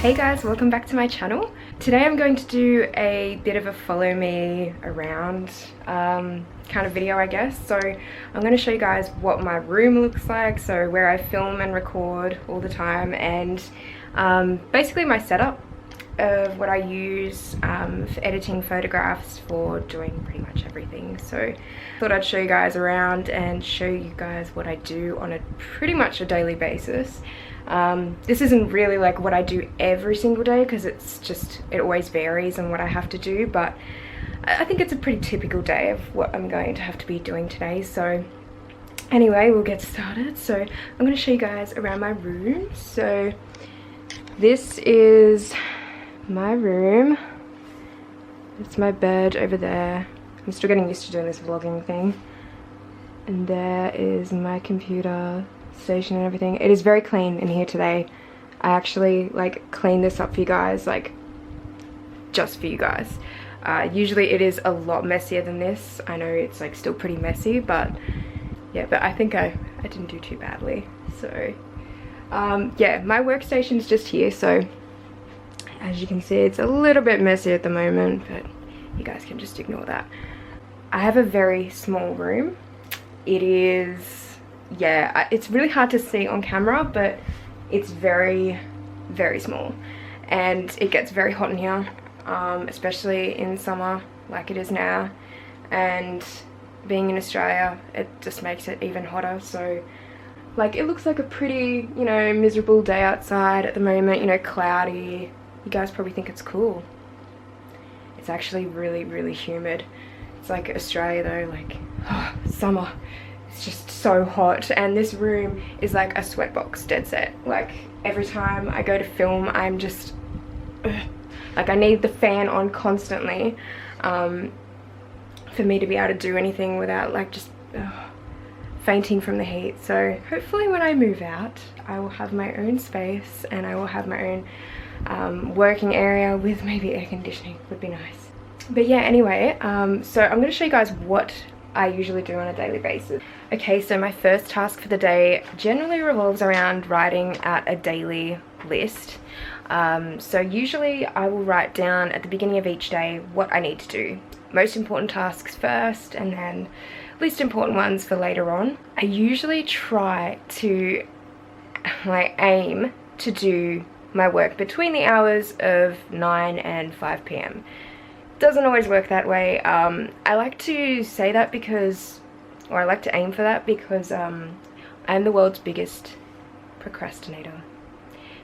Hey guys, welcome back to my channel. Today I'm going to do a bit of a follow me around kind of video, I guess. So I'm going to show you guys what my room looks like, so where I film and record all the time, and basically my setup of what I use for editing photographs, for doing pretty much everything. So I thought I'd show you guys around and show you guys what I do on a pretty much a daily basis. This isn't really like what I do every single day, because it always varies on what I have to do, but I think it's a pretty typical day of what I'm going to have to be doing today. So anyway, we'll get started. So I'm going to show you guys around my room. So this is my room. It's my bed over there. I'm still getting used to doing this vlogging thing. And there is my computer station and everything. It is very clean in here today. I actually like clean this up for you guys, like just for you guys. Usually it is a lot messier than this. I know it's like still pretty messy, but yeah, but I think I didn't do too badly. So yeah, my workstation is just here. So as you can see, it's a little bit messy at the moment, but you guys can just ignore that. I have a very small room. It is, yeah, it's really hard to see on camera, but it's very, very small, and it gets very hot in here, especially in summer like it is now, and being in Australia, it just makes it even hotter. So like, it looks like a pretty, you know, miserable day outside at the moment, you know, cloudy. You guys probably think it's cool. It's actually really, really humid. It's like Australia though, like, oh, summer. It's just so hot, and this room is like a sweatbox, dead set. Like, every time I go to film, I'm just like, I need the fan on constantly for me to be able to do anything without like just fainting from the heat. So hopefully when I move out, I will have my own space, and I will have my own working area with maybe air conditioning. Would be nice. But yeah, anyway, so I'm going to show you guys what I usually do on a daily basis. Okay, so my first task for the day generally revolves around writing out a daily list. So usually I will write down at the beginning of each day what I need to do. Most important tasks first, and then least important ones for later on. I usually try to aim to do my work between the hours of 9 and 5 p.m. Doesn't always work that way. I like to say that because, or I like to aim for that because I'm the world's biggest procrastinator.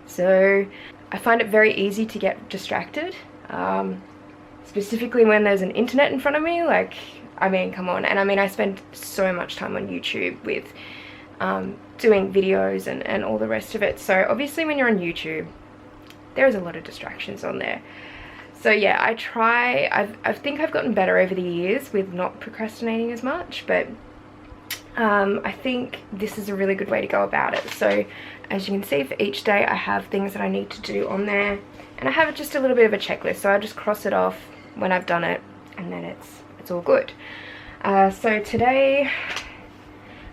So I find it very easy to get distracted, specifically when there's an internet in front of me. Like, I mean, come on. And I mean, I spend so much time on YouTube with doing videos and all the rest of it. So obviously when you're on YouTube, there's a lot of distractions on there. So yeah, I think I've gotten better over the years with not procrastinating as much, but I think this is a really good way to go about it. So as you can see, for each day I have things that I need to do on there, and I have just a little bit of a checklist, so I just cross it off when I've done it, and then it's all good. So today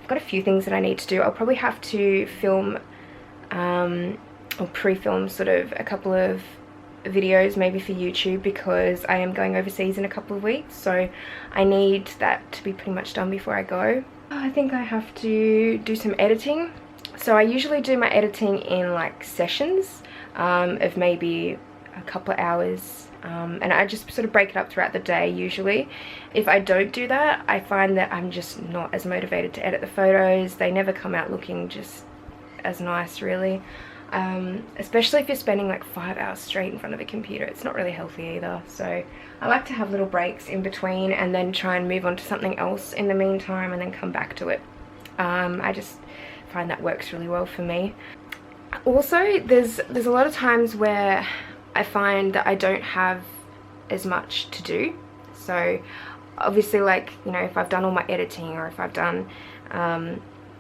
I've got a few things that I need to do. I'll probably have to film or pre-film sort of a couple of videos maybe for YouTube, because I am going overseas in a couple of weeks, so I need that to be pretty much done before I go. I think I have to do some editing. So I usually do my editing in like sessions of maybe a couple of hours, and I just sort of break it up throughout the day usually. If I don't do that, I find that I'm just not as motivated to edit the photos. They never come out looking just as nice, really. Especially if you're spending like 5 hours straight in front of a computer. It's not really healthy either. So I like to have little breaks in between, and then try and move on to something else in the meantime, and then come back to it. I just find that works really well for me. Also, there's a lot of times where I find that I don't have as much to do. So obviously, like, you know, if I've done all my editing, or if I've done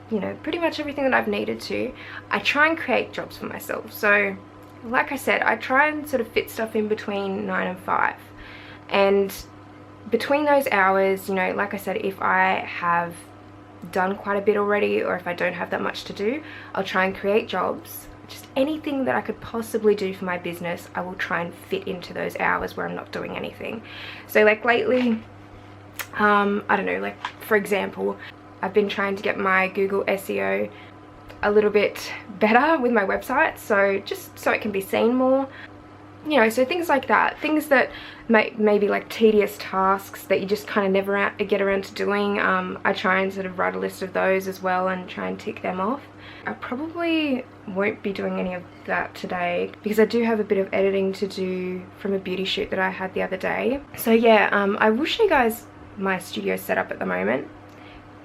you know, pretty much everything that I've needed to, I try and create jobs for myself. So like I said, I try and sort of fit stuff in between 9 and 5, and between those hours, you know, like I said, if I have done quite a bit already, or if I don't have that much to do, I'll try and create jobs just anything that I could possibly do for my business, I will try and fit into those hours where I'm not doing anything. So like lately, I don't know, like for example, I've been trying to get my Google SEO a little bit better with my website, so just so it can be seen more, you know, so things like that, things that maybe like tedious tasks that you just kind of never get around to doing. I try and sort of write a list of those as well and try and tick them off. I probably won't be doing any of that today because I do have a bit of editing to do from a beauty shoot that I had the other day. So yeah, I will show you guys my studio setup at the moment.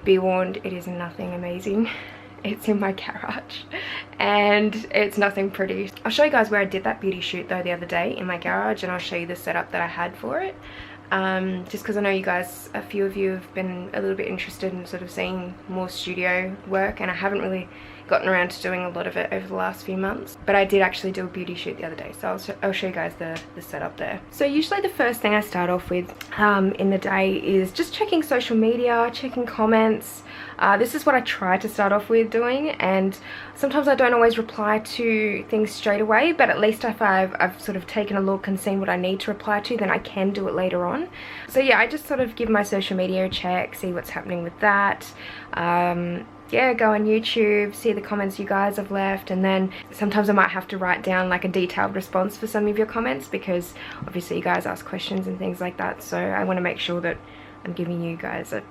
Be warned, it is nothing amazing. It's in my garage and it's nothing pretty. I'll show you guys where I did that beauty shoot though the other day, in my garage, and I'll show you the setup that I had for it. Just because I know you guys, a few of you have been a little bit interested in sort of seeing more studio work, and I haven't really gotten around to doing a lot of it over the last few months, but I did actually do a beauty shoot the other day, so I'll show you guys the setup there. So usually the first thing I start off with in the day is just checking social media, checking comments. This is what I try to start off with doing, and sometimes I don't always reply to things straight away, but at least if I've sort of taken a look and seen what I need to reply to, then I can do it later on. So yeah, I just sort of give my social media a check, see what's happening with that. Yeah, go on YouTube, see the comments you guys have left, and then sometimes I might have to write down like a detailed response for some of your comments, because obviously you guys ask questions and things like that, so I want to make sure that I'm giving you guys a,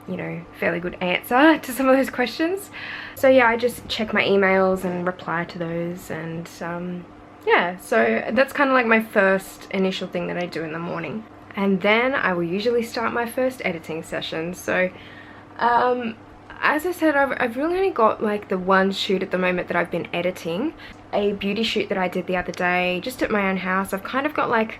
you know, fairly good answer to some of those questions. So yeah, I just check my emails and reply to those, and yeah, so that's kind of like my first initial thing that I do in the morning. And then I will usually start my first editing session. So as I said, I've really only got like the one shoot at the moment that I've been editing. A beauty shoot that I did the other day just at my own house. I've kind of got like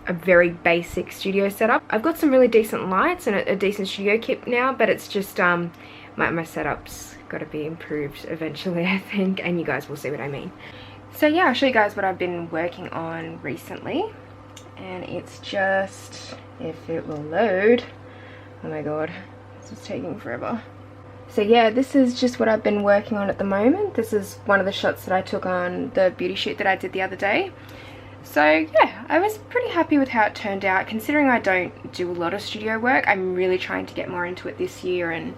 a very basic studio setup. I've got some really decent lights and a decent studio kit now, but it's just my setup's got to be improved eventually, I think, and you guys will see what I mean. So yeah, I'll show you guys what I've been working on recently, and it's just, if it will load, oh my god, this is taking forever. So yeah, this is just what I've been working on at the moment. This is one of the shots that I took on the beauty shoot that I did the other day. So yeah, I was pretty happy with how it turned out. Considering I don't do a lot of studio work, I'm really trying to get more into it this year and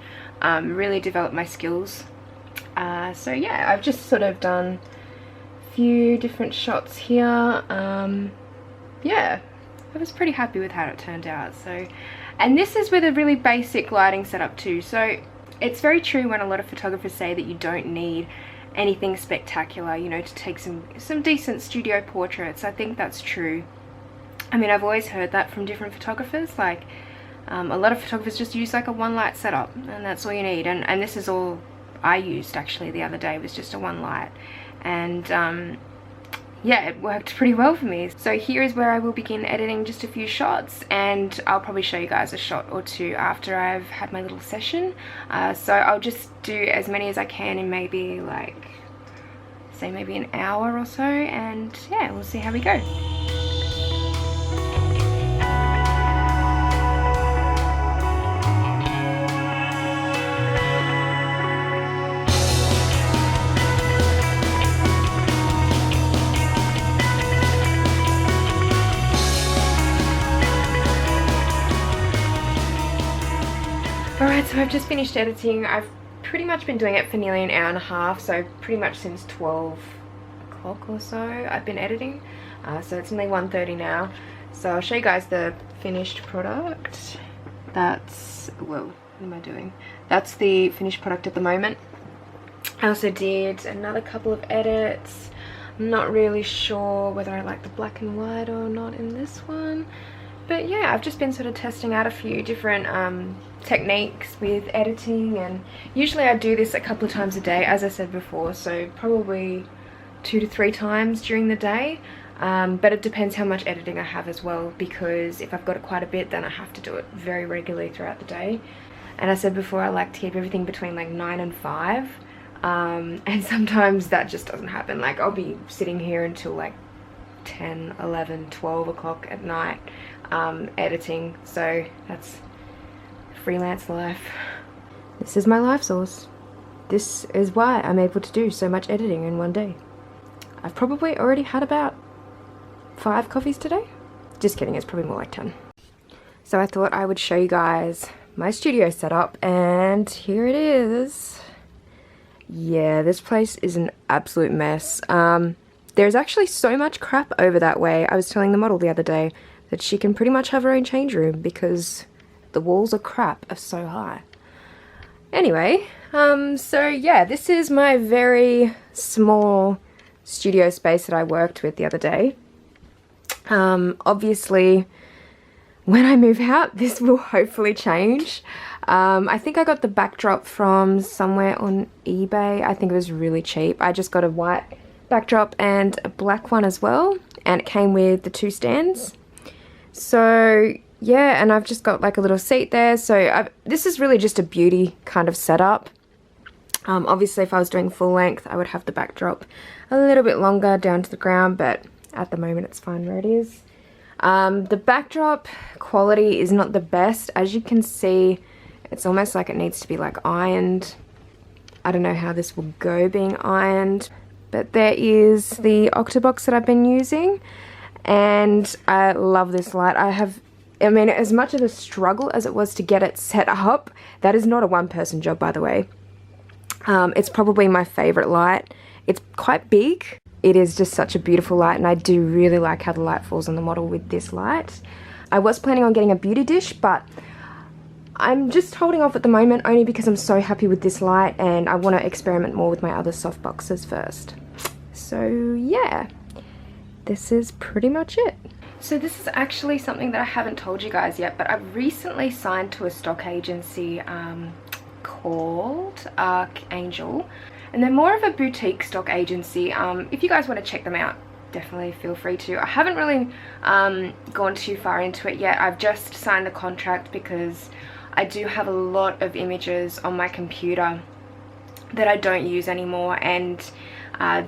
really develop my skills. So yeah, I've just sort of done a few different shots here. Yeah, I was pretty happy with how it turned out. So, and this is with a really basic lighting setup too. So it's very true when a lot of photographers say that you don't need anything spectacular, you know, to take some decent studio portraits. I think that's true. I mean, I've always heard that from different photographers, like a lot of photographers just use like a one light setup and that's all you need, and this is all I used actually the other day, was just a one light, and yeah, it worked pretty well for me. So here is where I will begin editing just a few shots, and I'll probably show you guys a shot or two after I've had my little session. So I'll just do as many as I can in maybe like, say maybe an hour or so, and yeah, we'll see how we go. Alright, so I've just finished editing. I've pretty much been doing it for nearly an hour and a half, so pretty much since 12 o'clock or so I've been editing. So it's only 1:30 now. So I'll show you guys the finished product. That's, well, what am I doing? That's the finished product at the moment. I also did another couple of edits. I'm not really sure whether I like the black and white or not in this one. But yeah, I've just been sort of testing out a few different techniques with editing, and usually I do this a couple of times a day, as I said before, so probably 2 to 3 times during the day. But it depends how much editing I have as well, because if I've got it quite a bit, then I have to do it very regularly throughout the day. And I said before, I like to keep everything between like 9 and 5, and sometimes that just doesn't happen. Like I'll be sitting here until like 10, 11, 12 o'clock at night editing. So that's freelance life. This is my life source. this is why I'm able to do so much editing in one day. I've probably already had about 5 coffees today. Just kidding, it's probably more like 10. So I thought I would show you guys my studio setup, and here it is. Yeah, this place is an absolute mess. There's actually so much crap over that way. I was telling the model the other day that she can pretty much have her own change room because the walls of crap are so high. Anyway, so yeah, this is my very small studio space that I worked with the other day. Obviously, when I move out, this will hopefully change. I think I got the backdrop from somewhere on eBay. I think it was really cheap. I just got a white backdrop and a black one as well, and it came with the 2 stands. So yeah, and I've just got like a little seat there. So this is really just a beauty kind of setup. Obviously, if I was doing full length, I would have the backdrop a little bit longer down to the ground, but at the moment it's fine where it is. The backdrop quality is not the best. As you can see, it's almost like it needs to be like ironed. I don't know how this will go being ironed, but there is the Octabox that I've been using, and I love this light. I mean, as much of a struggle as it was to get it set up, that is not a one-person job, by the way. It's probably my favorite light. It's quite big. It is just such a beautiful light, and I do really like how the light falls on the model with this light. I was planning on getting a beauty dish, but I'm just holding off at the moment only because I'm so happy with this light and I want to experiment more with my other softboxes first. So yeah, this is pretty much it. So this is actually something that I haven't told you guys yet, but I've recently signed to a stock agency called Archangel. And they're more of a boutique stock agency. If you guys want to check them out, definitely feel free to. I haven't really gone too far into it yet. I've just signed the contract because I do have a lot of images on my computer that I don't use anymore, and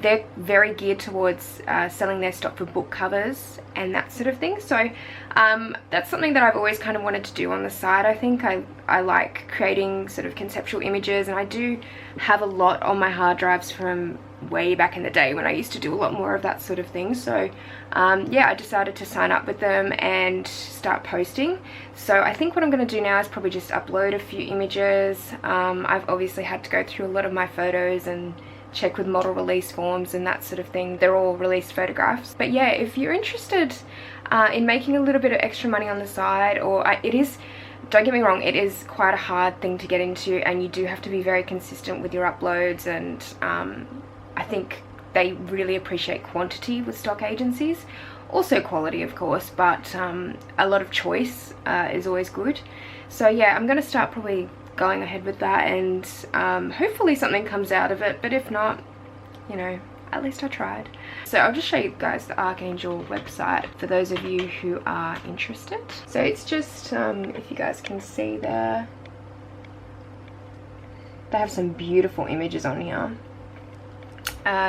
they're very geared towards selling their stock for book covers and that sort of thing. So that's something that I've always kind of wanted to do on the side. I think I like creating sort of conceptual images, and I do have a lot on my hard drives from way back in the day when I used to do a lot more of that sort of thing. So yeah, I decided to sign up with them and start posting. So I think what I'm going to do now is probably just upload a few images. I've obviously had to go through a lot of my photos and check with model release forms and that sort of thing. They're all released photographs. But yeah, if you're interested in making a little bit of extra money on the side, or it is, don't get me wrong, it is quite a hard thing to get into, and you do have to be very consistent with your uploads, and I think they really appreciate quantity with stock agencies. Also quality, of course, but a lot of choice is always good. So yeah, I'm going to start probably going ahead with that, and hopefully something comes out of it, but if not, you know, at least I tried. So I'll just show you guys the Archangel website for those of you who are interested. So it's just, if you guys can see there, they have some beautiful images on here.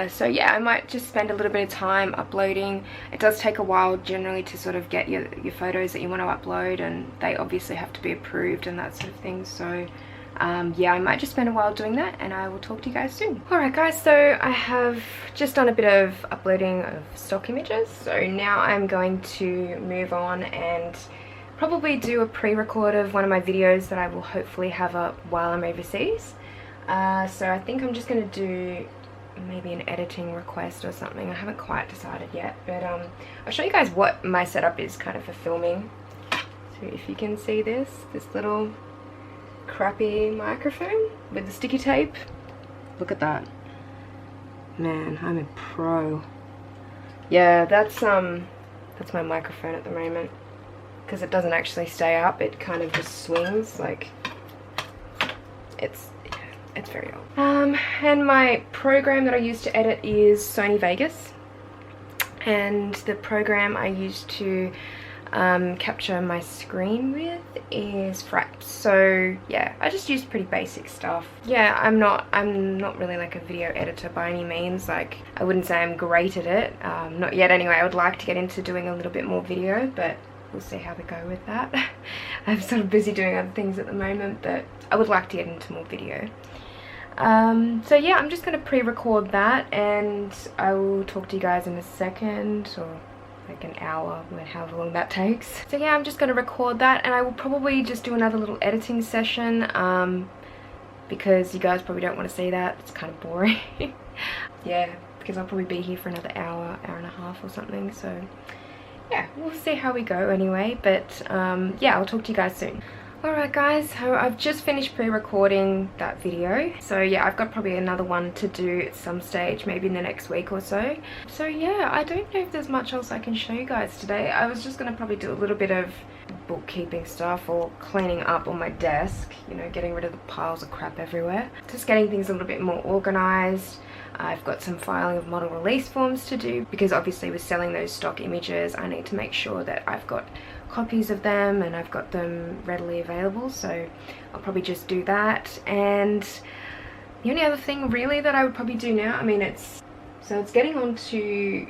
So yeah, I might just spend a little bit of time uploading. It does take a while generally to sort of get your photos that you want to upload, and they obviously have to be approved and that sort of thing. So yeah, I might just spend a while doing that, and I will talk to you guys soon. Alright guys, so I have just done a bit of uploading of stock images. So now I'm going to move on and probably do a pre-record of one of my videos that I will hopefully have up while I'm overseas. So I think I'm just going to do maybe an editing request or something. I haven't quite decided yet, but I'll show you guys what my setup is kind of for filming. So if you can see this little crappy microphone with the sticky tape, look at that. Man, I'm a pro. Yeah, that's my microphone at the moment, because it doesn't actually stay up, it kind of just swings. Like, it's very old. And my program that I use to edit is Sony Vegas, and the program I use to capture my screen with is Fraps. So yeah, I just use pretty basic stuff. Yeah, I'm not really like a video editor by any means. Like, I wouldn't say I'm great at it, not yet anyway. I would like to get into doing a little bit more video, but we'll see how we go with that. I'm sort of busy doing other things at the moment, but I would like to get into more video. So yeah, I'm just going to pre-record that, and I will talk to you guys in a second, or like an hour, however long that takes. So yeah, I'm just going to record that, and I will probably just do another little editing session, because you guys probably don't want to see that. It's kind of boring. Yeah, because I'll probably be here for another hour, hour and a half or something, so yeah, we'll see how we go anyway. But yeah, I'll talk to you guys soon. Alright guys, so I've just finished pre-recording that video. So yeah, I've got probably another one to do at some stage, maybe in the next week or so. So yeah, I don't know if there's much else I can show you guys today. I was just going to probably do a little bit of bookkeeping stuff or cleaning up on my desk, you know, getting rid of the piles of crap everywhere. Just getting things a little bit more organized. I've got some filing of model release forms to do, because obviously with selling those stock images, I need to make sure that I've got copies of them and I've got them readily available. So I'll probably just do that. And the only other thing really that I would probably do now, I mean, it's getting on to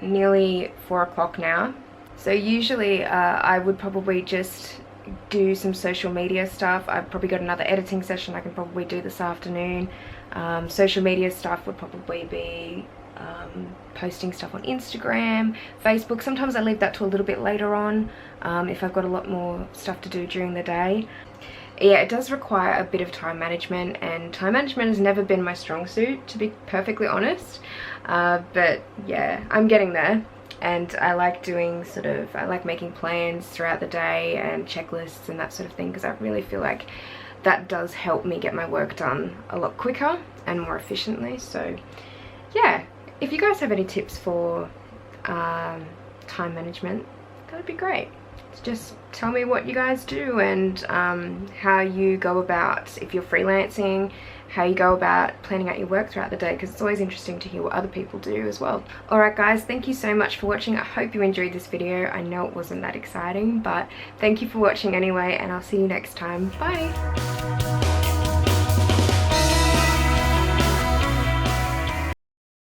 nearly 4 o'clock now. So usually I would probably just do some social media stuff. I've probably got another editing session I can probably do this afternoon. Social media stuff would probably be posting stuff on Instagram, Facebook. Sometimes I leave that to a little bit later on, if I've got a lot more stuff to do during the day. Yeah, it does require a bit of time management, and time management has never been my strong suit, to be perfectly honest. But yeah, I'm getting there. And I like doing I like making plans throughout the day and checklists and that sort of thing, because I really feel like that does help me get my work done a lot quicker and more efficiently. So yeah, if you guys have any tips for time management, that would be great. Just tell me what you guys do, and how you go about, if you're freelancing, how you go about planning out your work throughout the day, because it's always interesting to hear what other people do as well. Alright guys, thank you so much for watching. I hope you enjoyed this video. I know it wasn't that exciting, but thank you for watching anyway, and I'll see you next time. Bye!